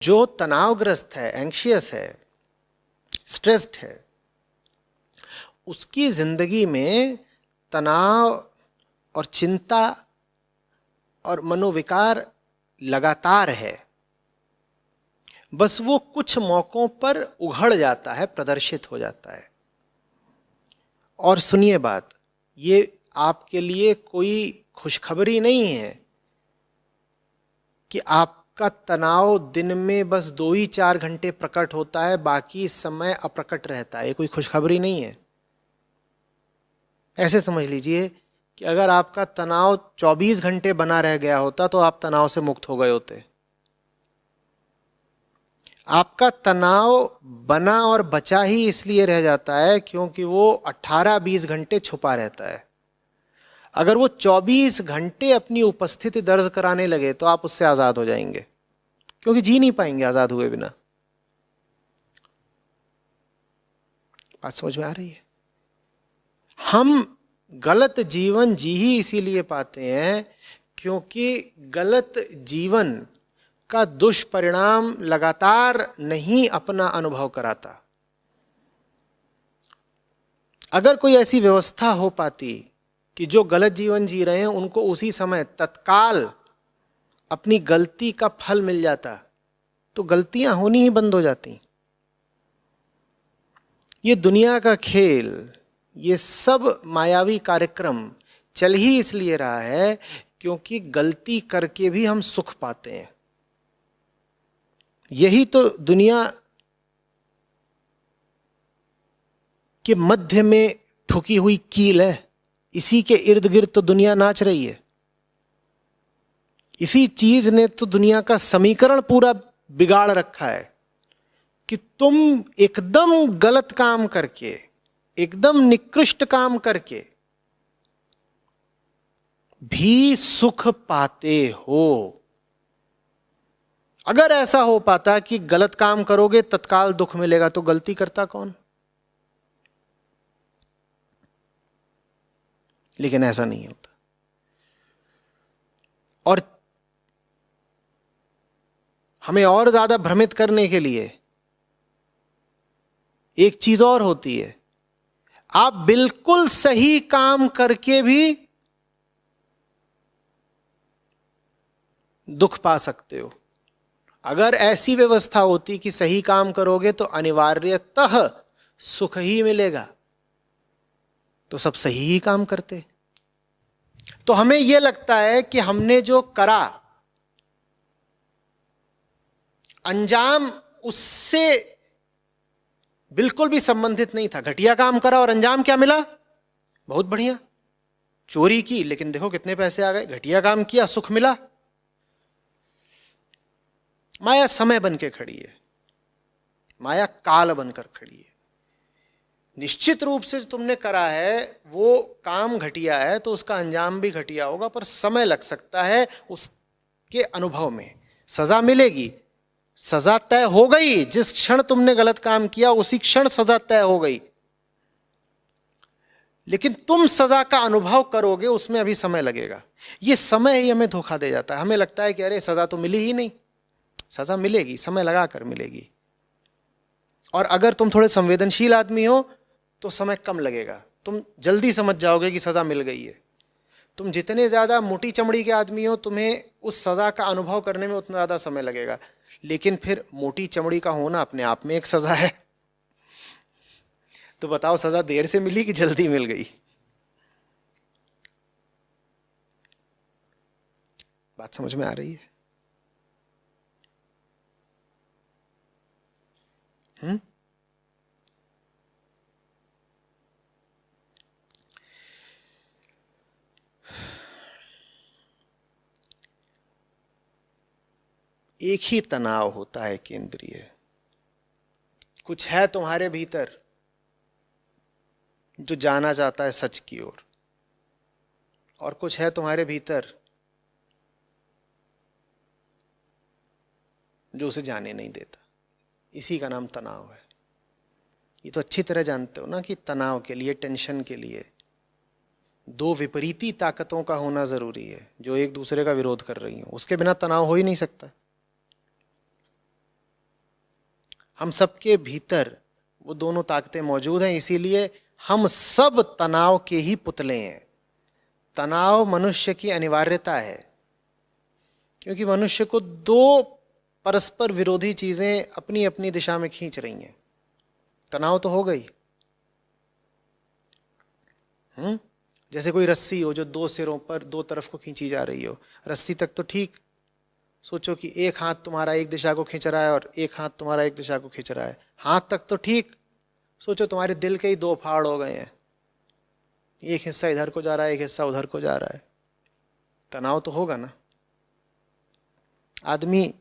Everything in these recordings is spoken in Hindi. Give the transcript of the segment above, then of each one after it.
जो तनावग्रस्त है, एंग्शियस है, स्ट्रेस्ड है, उसकी जिंदगी में तनाव और चिंता और मनोविकार लगातार है। बस वो कुछ मौकों पर उघड़ जाता है, प्रदर्शित हो जाता है। और सुनिए बात, ये आपके लिए कोई खुशखबरी नहीं है कि आपका तनाव दिन में बस 2 ही 4 घंटे प्रकट होता है, बाकी समय अप्रकट रहता है। ये कोई खुशखबरी नहीं है। ऐसे समझ लीजिए कि अगर आपका तनाव 24 घंटे बना रह गया होता तो आप तनाव से मुक्त हो गए होते। आपका तनाव बना और बचा ही इसलिए रह जाता है क्योंकि वो 18-20 घंटे छुपा रहता है। अगर वो 24 घंटे अपनी उपस्थिति दर्ज कराने लगे तो आप उससे आजाद हो जाएंगे, क्योंकि जी नहीं पाएंगे आजाद हुए बिना। बात समझ में आ रही है? हम गलत जीवन जी ही इसीलिए पाते हैं क्योंकि गलत जीवन का दुष्परिणाम लगातार नहीं अपना अनुभव कराता। अगर कोई ऐसी व्यवस्था हो पाती कि जो गलत जीवन जी रहे हैं उनको उसी समय तत्काल अपनी गलती का फल मिल जाता, तो गलतियां होनी ही बंद हो जाती। ये दुनिया का खेल, ये सब मायावी कार्यक्रम चल ही इसलिए रहा है क्योंकि गलती करके भी हम सुख पाते हैं। यही तो दुनिया के मध्य में ठुकी हुई कील है। इसी के इर्द गिर्द तो दुनिया नाच रही है। इसी चीज ने तो दुनिया का समीकरण पूरा बिगाड़ रखा है कि तुम एकदम गलत काम करके, एकदम निकृष्ट काम करके भी सुख पाते हो। अगर ऐसा हो पाता कि गलत काम करोगे तत्काल दुख मिलेगा तो गलती करता कौन? लेकिन ऐसा नहीं होता। और हमें और ज्यादा भ्रमित करने के लिए एक चीज और होती है। आप बिल्कुल सही काम करके भी दुख पा सकते हो। अगर ऐसी व्यवस्था होती कि सही काम करोगे तो अनिवार्यतः सुख ही मिलेगा, तो सब सही ही काम करते। तो हमें यह लगता है कि हमने जो करा, अंजाम उससे बिल्कुल भी संबंधित नहीं था। घटिया काम करा और अंजाम क्या मिला? बहुत बढ़िया। चोरी की लेकिन देखो कितने पैसे आ गए। घटिया काम किया, सुख मिला। माया समय बन के खड़ी है, माया काल बनकर खड़ी है। निश्चित रूप से जो तुमने करा है वो काम घटिया है तो उसका अंजाम भी घटिया होगा, पर समय लग सकता है उसके अनुभव में। सजा मिलेगी, सजा तय हो गई। जिस क्षण तुमने गलत काम किया उसी क्षण सजा तय हो गई, लेकिन तुम सजा का अनुभव करोगे उसमें अभी समय लगेगा। ये समय ही हमें धोखा दे जाता है। हमें लगता है कि अरे सजा तो मिली ही नहीं। सजा मिलेगी, समय लगाकर मिलेगी। और अगर तुम थोड़े संवेदनशील आदमी हो तो समय कम लगेगा, तुम जल्दी समझ जाओगे कि सजा मिल गई है। तुम जितने ज्यादा मोटी चमड़ी के आदमी हो तुम्हें उस सजा का अनुभव करने में उतना ज्यादा समय लगेगा। लेकिन फिर मोटी चमड़ी का होना अपने आप में एक सजा है। तो बताओ सजा देर से मिली कि जल्दी मिल गई? बात समझ में आ रही है? एक ही तनाव होता है केंद्रीय। कुछ है तुम्हारे भीतर जो जाना चाहता है सच की ओर, और कुछ है तुम्हारे भीतर जो उसे जाने नहीं देता। इसी का नाम तनाव है। ये तो अच्छी तरह जानते हो ना कि तनाव के लिए, टेंशन के लिए दो विपरीती ताकतों का होना जरूरी है जो एक दूसरे का विरोध कर रही हो। उसके बिना तनाव हो ही नहीं सकता। हम सबके भीतर वो दोनों ताकतें मौजूद हैं, इसीलिए हम सब तनाव के ही पुतले हैं। तनाव मनुष्य की अनिवार्यता है, क्योंकि मनुष्य को दो परस्पर विरोधी चीजें अपनी अपनी दिशा में खींच रही हैं। तनाव तो हो गई। जैसे कोई रस्सी हो जो दो सिरों पर दो तरफ को खींची जा रही हो, रस्सी तक तो ठीक, सोचो कि एक हाथ तुम्हारा एक दिशा को खींच रहा है और एक हाथ तुम्हारा एक दिशा को खींच रहा है, हाथ तक तो ठीक। सोचो तुम्हारे दिल के ही दो फाड़ हो गए हैं, एक हिस्सा इधर को जा रहा है, एक हिस्सा उधर को जा रहा है, तनाव तो होगा ना। आदमी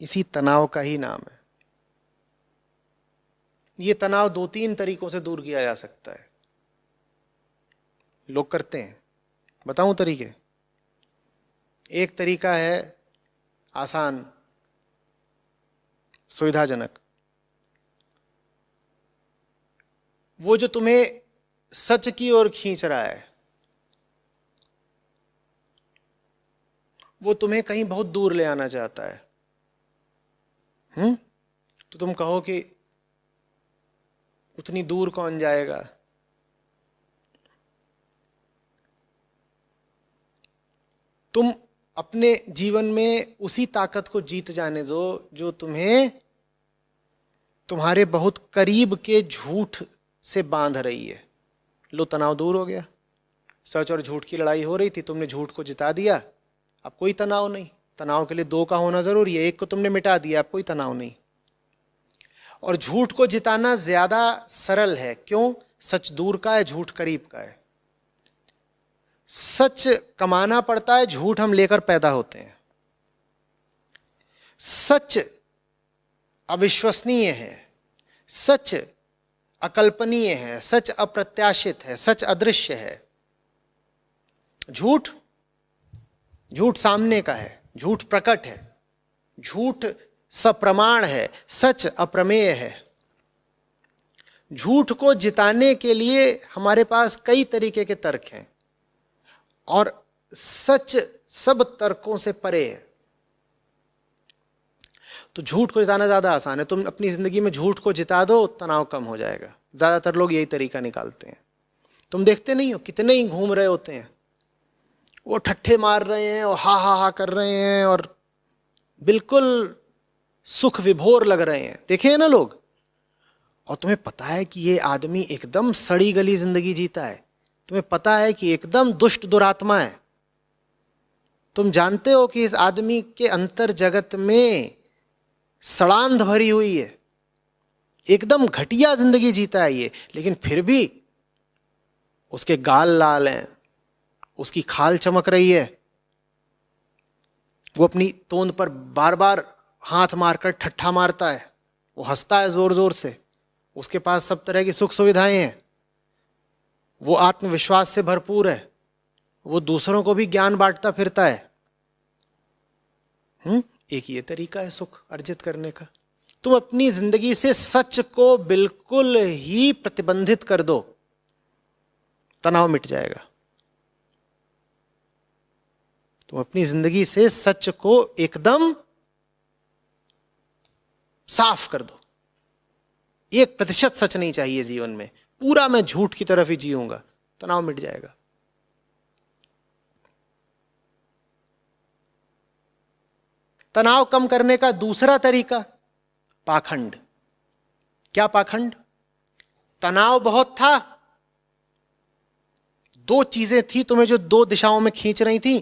इसी तनाव का ही नाम है। ये तनाव दो तीन तरीकों से दूर किया जा सकता है, लोग करते हैं। बताऊं तरीके? एक तरीका है आसान, सुविधाजनक, वो जो तुम्हें सच की ओर खींच रहा है, वो तुम्हें कहीं बहुत दूर ले आना चाहता है। तो तुम कहो कि उतनी दूर कौन जाएगा? तुम अपने जीवन में उसी ताकत को जीत जाने दो जो तुम्हें तुम्हारे बहुत करीब के झूठ से बांध रही है। लो, तनाव दूर हो गया। सच और झूठ की लड़ाई हो रही थी, तुमने झूठ को जिता दिया, अब कोई तनाव नहीं। तनाव के लिए दो का होना जरूरी है, एक को तुमने मिटा दिया, अब कोई तनाव नहीं। और झूठ को जिताना ज्यादा सरल है। क्यों? सच दूर का है, झूठ करीब का है। सच कमाना पड़ता है, झूठ हम लेकर पैदा होते हैं। सच अविश्वसनीय है, सच अकल्पनीय है, सच अप्रत्याशित है, सच अदृश्य है। झूठ, झूठ सामने का है, झूठ प्रकट है, झूठ सप्रमाण है, सच अप्रमेय है। झूठ को जिताने के लिए हमारे पास कई तरीके के तर्क हैं और सच सब तर्कों से परे है। तो झूठ को जिताना ज्यादा आसान है। तुम अपनी जिंदगी में झूठ को जिता दो, तनाव कम हो जाएगा। ज्यादातर लोग यही तरीका निकालते हैं। तुम देखते नहीं हो कितने ही घूम रहे होते हैं, वो ठट्ठे मार रहे हैं और हा हा हा कर रहे हैं और बिल्कुल सुख विभोर लग रहे हैं, देखे हैं ना लोग। और तुम्हें पता है कि ये आदमी एकदम सड़ी गली जिंदगी जीता है, तुम्हें पता है कि एकदम दुष्ट दुरात्मा है। तुम जानते हो कि इस आदमी के अंतर जगत में सड़ांध भरी हुई है, एकदम घटिया जिंदगी जीता है ये, लेकिन फिर भी उसके गाल लाल हैं, उसकी खाल चमक रही है, वो अपनी तोंद पर बार बार हाथ मारकर ठट्ठा मारता है, वो हंसता है जोर जोर से, उसके पास सब तरह की सुख सुविधाएं हैं, वो आत्मविश्वास से भरपूर है, वो दूसरों को भी ज्ञान बांटता फिरता है। एक ये तरीका है सुख अर्जित करने का। तुम अपनी जिंदगी से सच को बिल्कुल ही प्रतिबंधित कर दो, तनाव मिट जाएगा। तुम अपनी जिंदगी से सच को एकदम साफ कर दो। 1% सच नहीं चाहिए जीवन में, पूरा मैं झूठ की तरफ ही जीऊंगा, तनाव मिट जाएगा। तनाव कम करने का दूसरा तरीका, पाखंड। क्या पाखंड? तनाव बहुत था, दो चीजें थी तुम्हें जो दो दिशाओं में खींच रही थी,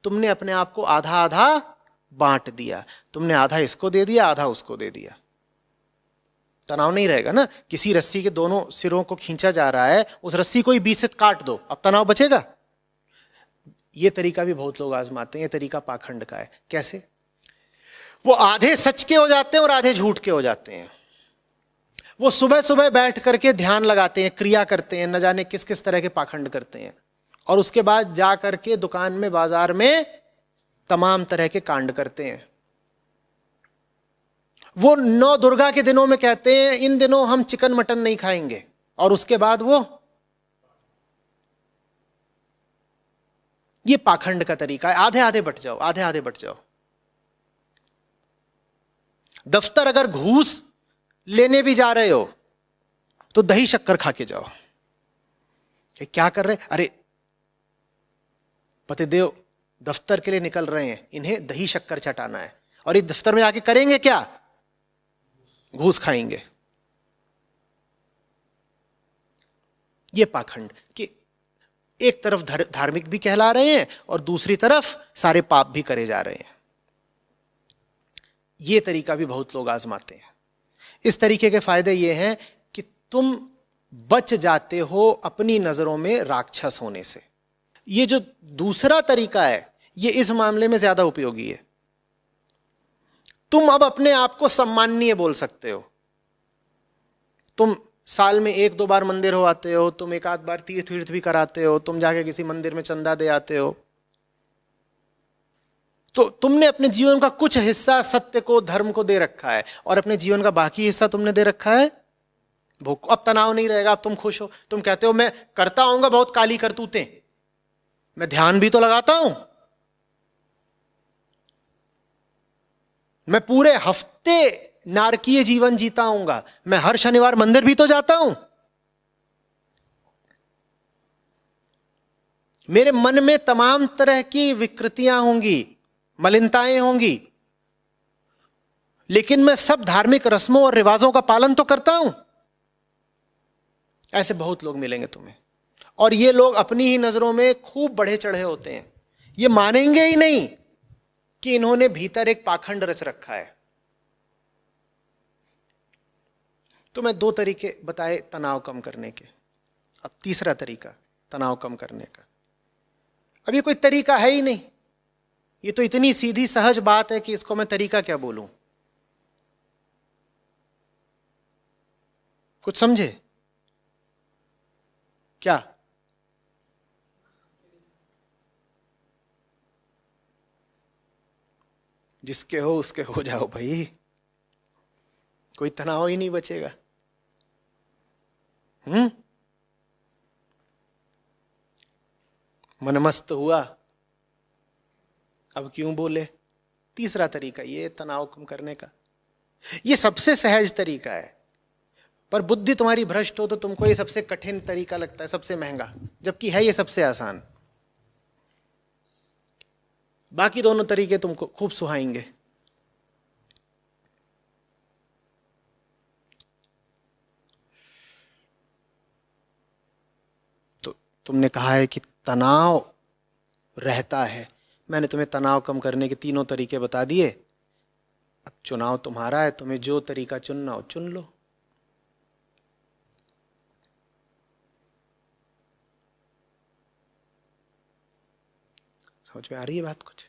तुमने अपने आप को आधा आधा बांट दिया। तुमने आधा इसको दे दिया, आधा उसको दे दिया, तनाव नहीं रहेगा ना। किसी रस्सी के दोनों सिरों को खींचा जा रहा है, उस रस्सी को ही बीच से काट दो, अब तनाव बचेगा? यह तरीका भी बहुत लोग आजमाते हैं, यह तरीका पाखंड का है। कैसे? वो आधे सच के हो जाते हैं और आधे झूठ के हो जाते हैं। वो सुबह सुबह बैठ करके ध्यान लगाते हैं, क्रिया करते हैं, न जाने किस किस तरह के पाखंड करते हैं, और उसके बाद जा करके दुकान में बाजार में तमाम तरह के कांड करते हैं। वो 9 दुर्गा के दिनों में कहते हैं इन दिनों हम चिकन मटन नहीं खाएंगे, और उसके बाद वो, ये पाखंड का तरीका है। आधे आधे बट जाओ, आधे आधे बट जाओ। दफ्तर अगर घूस लेने भी जा रहे हो तो दही शक्कर खा के जाओ। क्या कर रहे, अरे पतिदेव दफ्तर के लिए निकल रहे हैं, इन्हें दही शक्कर चटाना है, और इस दफ्तर में आके करेंगे क्या, घूस खाएंगे। ये पाखंड कि एक तरफ धार्मिक भी कहला रहे हैं और दूसरी तरफ सारे पाप भी करे जा रहे हैं। ये तरीका भी बहुत लोग आजमाते हैं। इस तरीके के फायदे ये हैं कि तुम बच जाते हो अपनी नजरों में राक्षस होने से। ये जो दूसरा तरीका है ये इस मामले में ज्यादा उपयोगी है। तुम अब अपने आप को सम्माननीय बोल सकते हो। तुम साल में 1-2 बार मंदिर हो आते हो, तुम 1-आध बार तीर्थ भी कराते हो, तुम जाके किसी मंदिर में चंदा दे आते हो, तो तुमने अपने जीवन का कुछ हिस्सा सत्य को, धर्म को दे रखा है, और अपने जीवन का बाकी हिस्सा तुमने दे रखा है भूख। अब तनाव नहीं रहेगा, अब तुम खुश हो। तुम कहते हो मैं करता हूंगा बहुत काली करतूतें, मैं ध्यान भी तो लगाता हूं, मैं पूरे हफ्ते नारकीय जीवन जीता हूंगा, मैं हर शनिवार मंदिर भी तो जाता हूं, मेरे मन में तमाम तरह की विकृतियां होंगी, मलिनताएं होंगी, लेकिन मैं सब धार्मिक रस्मों और रिवाजों का पालन तो करता हूं। ऐसे बहुत लोग मिलेंगे तुम्हें, और ये लोग अपनी ही नजरों में खूब बढ़े चढ़े होते हैं। ये मानेंगे ही नहीं कि इन्होंने भीतर एक पाखंड रच रखा है। तो मैं 2 तरीके बताए तनाव कम करने के। अब तीसरा तरीका तनाव कम करने का। अब ये कोई तरीका है ही नहीं, ये तो इतनी सीधी सहज बात है कि इसको मैं तरीका क्या बोलूं। कुछ समझे क्या? जिसके हो उसके हो जाओ भाई, कोई तनाव ही नहीं बचेगा। मनमस्त हुआ, अब क्यों बोले। तीसरा तरीका ये तनाव कम करने का, ये सबसे सहज तरीका है, पर बुद्धि तुम्हारी भ्रष्ट हो तो तुमको ये सबसे कठिन तरीका लगता है, सबसे महंगा, जबकि है ये सबसे आसान। बाकी दोनों तरीके तुमको खूब सुहाएंगे। तो तुमने कहा है कि तनाव रहता है, मैंने तुम्हें तनाव कम करने के 3 तरीके बता दिए। अब चुनाव तुम्हारा है, तुम्हें जो तरीका चुनना हो चुन लो। समझ में आ रही है बात कुछ?